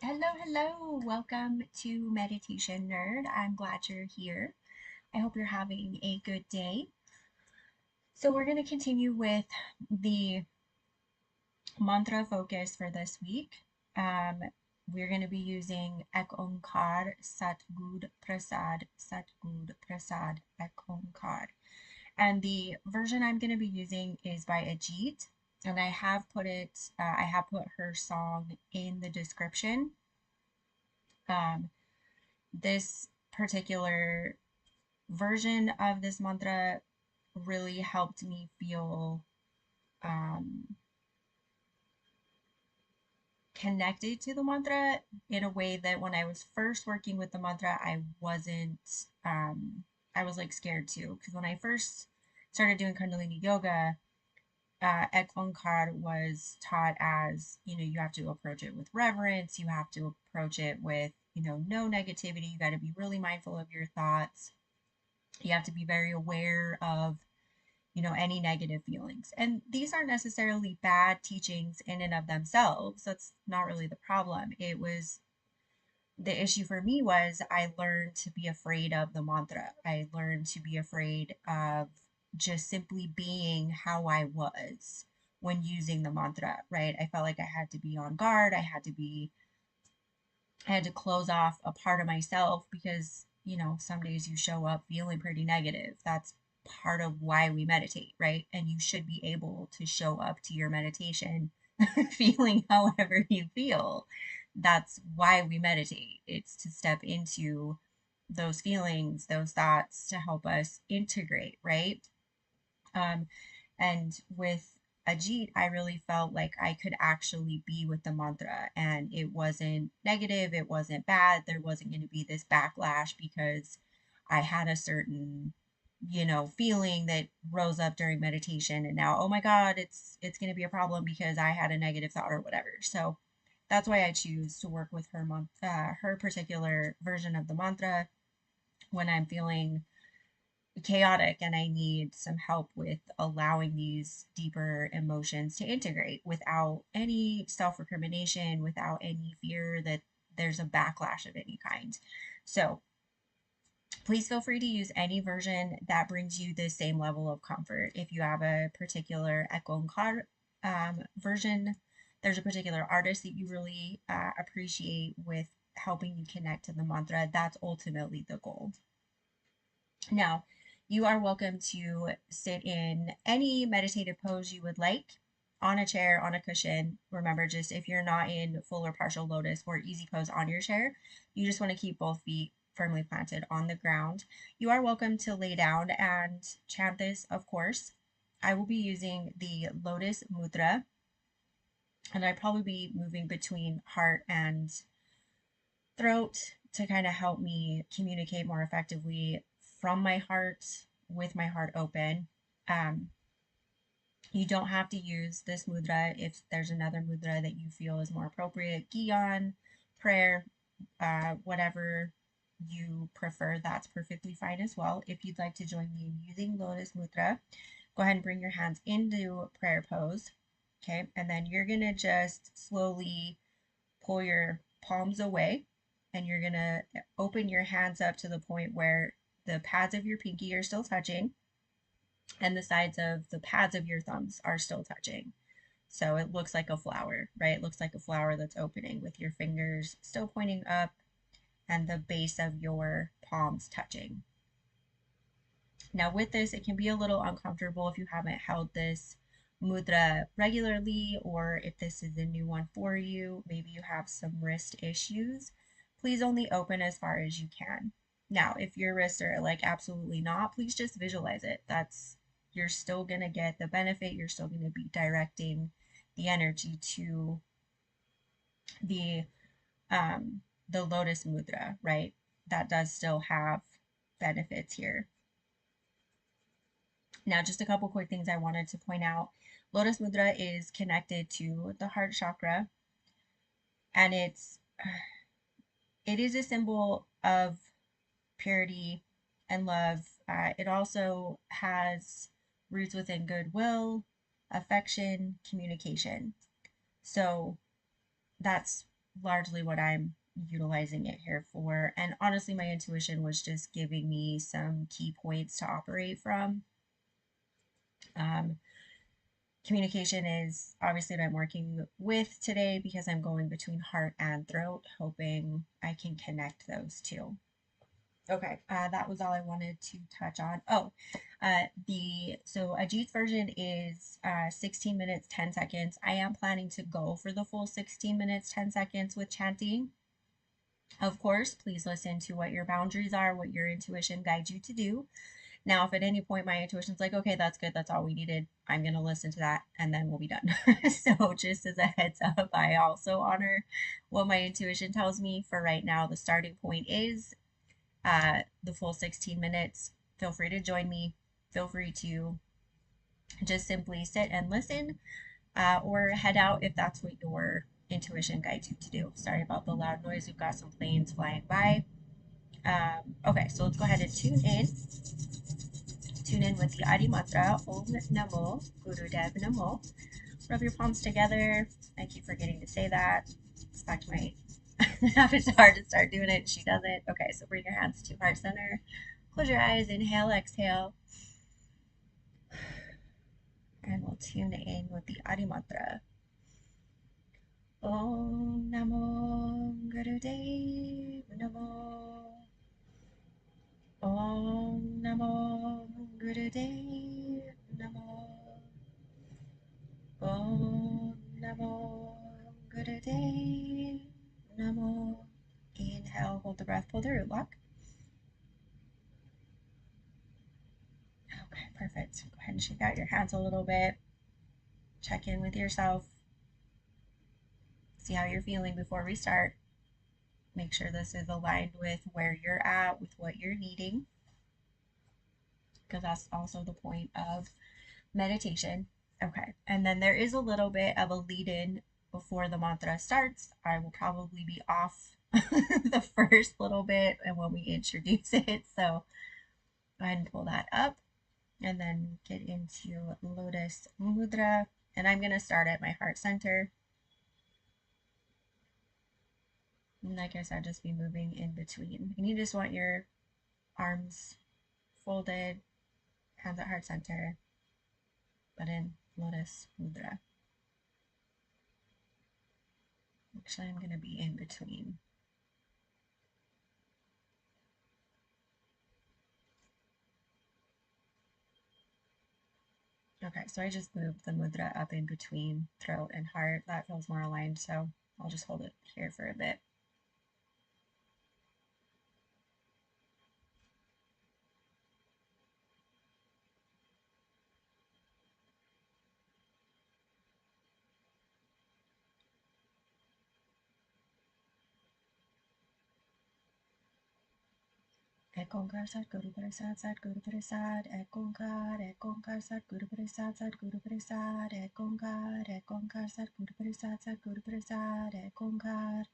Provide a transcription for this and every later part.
Hello, hello. Welcome to Meditation Nerd. I'm glad you're here. I hope you're having a good day. So, we're going to continue with the mantra focus for this week. Um, we're going to be using Ek Onkar Sat Gud Prasad, Sat Gud Prasad, Ek Onkar. And the version I'm going to be using is by Ajit. And I have put her song in the description. Um, this particular version of this mantra really helped me feel um, connected to the mantra in a way that when I was first working with the mantra, I was like scared too. Because when I first started doing Kundalini yoga, Ek Onkar was taught as, you have to approach it with reverence, you have to approach it with, no negativity, you got to be really mindful of your thoughts. You have to be very aware of, any negative feelings. And these aren't necessarily bad teachings in and of themselves. That's not really the problem. The issue for me was I learned to be afraid of the mantra. I learned to be afraid of just simply being how I was when using the mantra, right? I felt like I had to be on guard. I had to close off a part of myself because, some days you show up feeling pretty negative. That's part of why we meditate, right? And you should be able to show up to your meditation feeling however you feel. That's why we meditate. It's to step into those feelings, those thoughts to help us integrate, right? Um, and with Ajit, I really felt like I could actually be with the mantra and it wasn't negative, it wasn't bad. There wasn't going to be this backlash because I had a certain, feeling that rose up during meditation and now, oh my God, it's going to be a problem because I had a negative thought or whatever. So that's why I choose to work with her particular version of the mantra when I'm feeling chaotic and I need some help with allowing these deeper emotions to integrate without any self recrimination, without any fear that there's a backlash of any kind. So please feel free to use any version that brings you the same level of comfort. If you have a particular Ekonkar version, there's a particular artist that you really appreciate with helping you connect to the mantra. That's ultimately the goal. Now, you are welcome to sit in any meditative pose you would like on a chair, on a cushion. Remember, just if you're not in full or partial lotus or easy pose on your chair, you just want to keep both feet firmly planted on the ground. You are welcome to lay down and chant this, of course. I will be using the Lotus Mudra, and I'd probably be moving between heart and throat to kind of help me communicate more effectively from my heart with my heart open. Um, you don't have to use this mudra if there's another mudra that you feel is more appropriate. Gyan, prayer, whatever you prefer, that's perfectly fine as well. If you'd like to join me in using Lotus Mudra, go ahead and bring your hands into prayer pose. Okay, and then you're gonna just slowly pull your palms away and you're gonna open your hands up to the point where the pads of your pinky are still touching and the sides of the pads of your thumbs are still touching. So it looks like a flower, right? It looks like a flower that's opening with your fingers still pointing up and the base of your palms touching. Now with this, it can be a little uncomfortable if you haven't held this mudra regularly, or if this is a new one for you, maybe you have some wrist issues. Please only open as far as you can. Now, if your wrists are like absolutely not, please just visualize it. You're still gonna get the benefit, you're still gonna be directing the energy to the the lotus mudra, right? That does still have benefits here. Now, just a couple quick things I wanted to point out. Lotus Mudra is connected to the heart chakra, and it is a symbol of purity and love. It also has roots within goodwill, affection, communication. So that's largely what I'm utilizing it here for. And honestly, my intuition was just giving me some key points to operate from. Um, Communication is obviously what I'm working with today because I'm going between heart and throat, hoping I can connect those two. Okay, that was all I wanted to touch on. Oh, the so Ajit's version is 16 minutes 10 seconds. I am planning to go for the full 16 minutes 10 seconds with chanting. Of course, please listen to what your boundaries are, what your intuition guides you to do. Now, if at any point my intuition's like, okay, that's good, that's all we needed, I'm going to listen to that and then we'll be done. So, just as a heads up, I also honor what my intuition tells me. For right now, the starting point is the full 16 minutes. Feel free to join me. Feel free to just simply sit and listen or head out if that's what your intuition guides you to do. Sorry about the loud noise. We've got some planes flying by. Okay, so let's go ahead and tune in. Tune in with the Adi Mantra, Om Namo Gurudev Namo. Rub your palms together. I keep forgetting to say that. It's back to my it's hard to start doing it. She doesn't. Okay, so bring your hands to heart center. Close your eyes. Inhale, exhale. And we'll tune in with the Adi Mantra. Om Namo Gurudev Namo. Om Namo Gurudev Namo. Om Namo Gurudev Namo. Inhale, hold the breath, pull the root lock. Okay, perfect. Go ahead and shake out your hands a little bit. Check in with yourself. See how you're feeling before we start. Make sure this is aligned with where you're at, with what you're needing, because that's also the point of meditation. Okay, and then there is a little bit of a lead in before the mantra starts. I will probably be off the first little bit and when we introduce it. So go ahead and pull that up and then get into Lotus Mudra. And I'm going to start at my heart center. And like I said, just be moving in between. And you just want your arms folded, hands at heart center, but in Lotus Mudra. Actually, I'm going to be in between. Okay, so I just moved the mudra up in between throat and heart. That feels more aligned, so I'll just hold it here for a bit. Ek Onkar Sat Guru Prasad Sat Guru Prasad Ek Onkar Sat Guru Prasad Sat Guru Prasad Ek Onkar Sat Guru Prasad Sat Guru Prasad Ek Onkar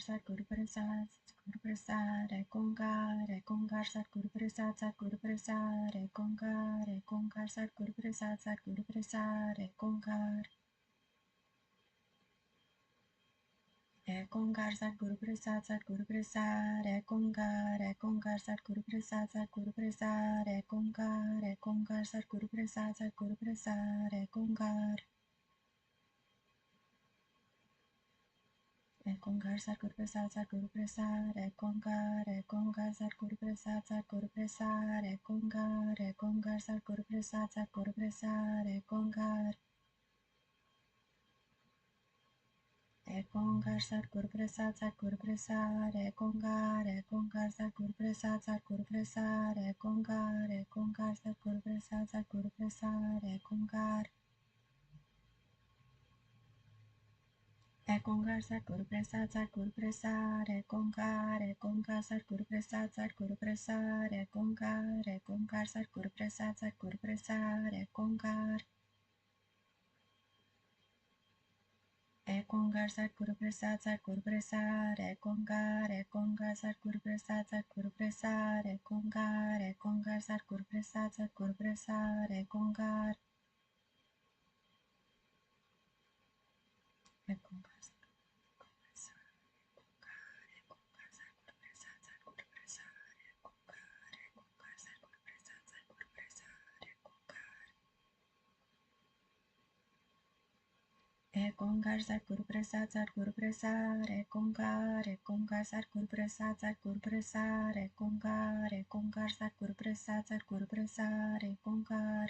Sat Guru Prasad Guru Prasad Ek Onkar Sat Guru Prasad Sat Guru Prasad Ek Onkar Sat Guru Prasad Sat Guru Prasad Ek Onkar Ek Onkar Sat Guru Prasad Sat Guru Prasad Ek Onkar Sat Guru Prasad Sat Guru Prasad Ek Onkar Sat Guru Prasad Sat Guru Prasad Ek Onkar Sat Guru Prasad Sat Guru Prasad Ek Onkar Sat Guru Prasad Sat Guru Prasad Ek Onkar Sat Guru Prasad Sat Guru Prasad Ek Onkar Ek Onkar Sat Guru Prasad Sat Guru Prasad Ek Onkar Sat Guru Prasad Sat Guru Prasad Ek Onkar Sat Guru Prasad Sat Guru Prasad Ek Onkar Ek Onkar Sat Guru Prasad Sat Guru Prasad Ek Onkar Sat Guru Prasad Sat Guru Prasad Ek Onkar Sat Guru Prasad Sat Guru Prasad Ek Onkar Ek Onkar Sat Guru Prasad Sat Guru Prasad Ek Onkar Sat Guru Prasad Sat Guru Prasad Ek Onkar Sat Guru Prasad Sat Guru Prasad Ek Onkar Ek Onkar Satguru Prasad Satguru Prasad Ek Onkar Satguru Prasad Satguru Prasad Ek Onkar Satguru Prasad Satguru Prasad Ek Onkar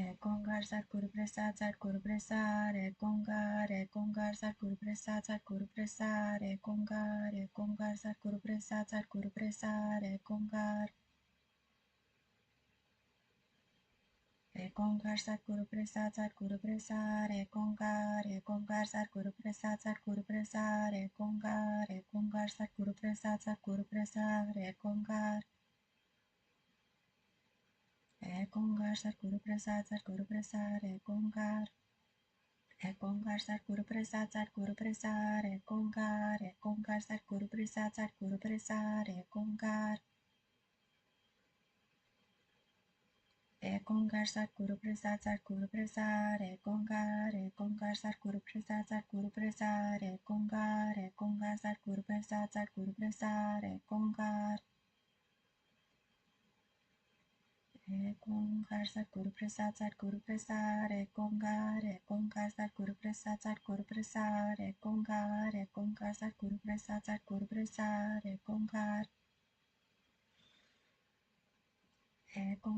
Ek Onkar Satguru Prasad Satguru Prasad Ek Onkar Satguru Prasad Satguru Prasad Ek Onkar Satguru Prasad Satguru Prasad Ek Onkar Ek Onkar Satguru Prasad Satguru Prasad Ek Onkar Satguru Prasad Satguru Prasad Ek Onkar Satguru Prasad Satguru Prasad Ek Onkar Ek Onkar Satguru Prasad Satguru Prasad Ek Onkar Ek Onkar Satguru Prasad Satguru Prasad Ek Onkar Satguru Prasad Satguru Prasad Ek Onkar Ek Onkar Satguru Prasad Satguru Prasad Ek Onkar Satguru Prasad Satguru Prasad Ek Onkar Satguru Prasad Satguru Prasad Ek Onkar Ek Onkar Satguru Prasad Satguru Prasad Ek Onkar Satguru Prasad Satguru Prasad Ek Onkar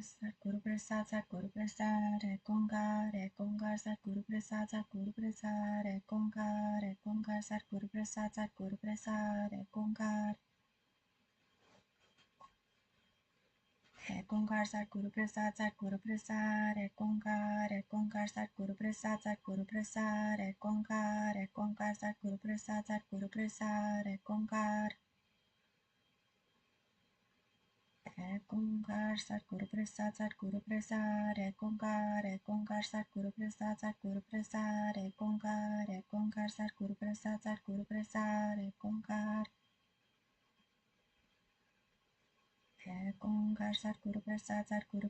Satguru Prasad Satguru Prasad Ek Onkar Ek Onkar Satguru Prasad Satguru Prasad Ek Onkar Satguru Prasad Satguru Prasad Ek Onkar Satguru Prasad Satguru Prasad Ek Onkar Ek Onkar Satguru Prasad Satguru Prasad Ek Onkar Satguru Prasad Satguru Prasad Ek Onkar Satguru Prasad Satguru Prasad Ek Onkar Ek Onkar Satguru Prasad Satguru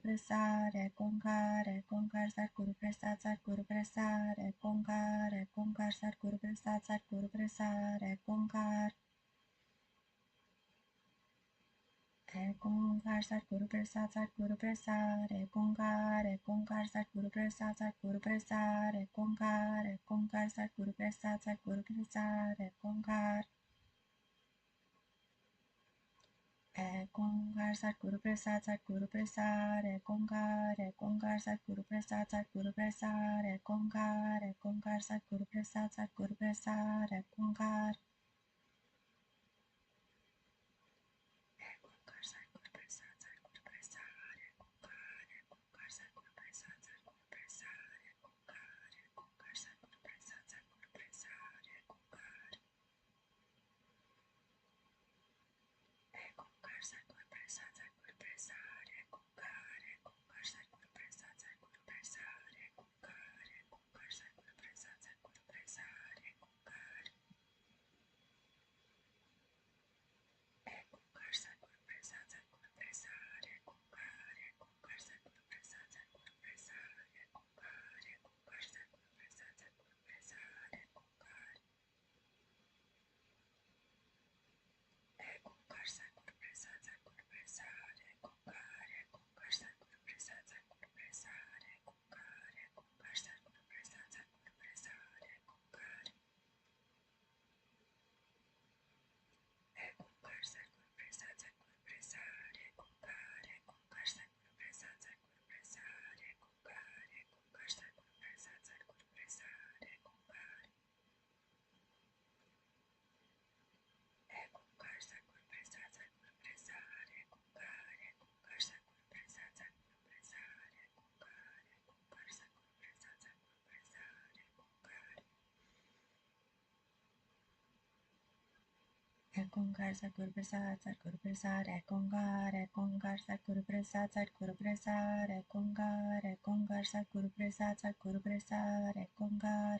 Prasad Ek Onkar Satguru Prasad Satguru Prasad Ek Onkar Satguru Prasad Satguru Prasad Ek Onkar Ek Onkar Satguru Prasad Satguru Prasad Ek Onkar Satguru Prasad Satguru Prasad Ek Onkar Satguru Prasad Satguru Prasad Ek Onkar Ek Onkar Satguru Prasad Satguru Prasad Ek Onkar Satguru Prasad Satguru Prasad Ek Onkar Satguru Prasad Satguru Prasad Ek Onkar Ek Onkar Satguru Prasad Satguru Prasad Ek Onkar Satguru Prasad Satguru Prasad Ek Onkar Satguru Prasad Satguru Prasad Ek Onkar Ek Onkar Satguru Prasad Satguru Prasad Ek Onkar Satguru Prasad Satguru Prasad Ek Onkar Satguru Prasad Satguru Prasad Ek Onkar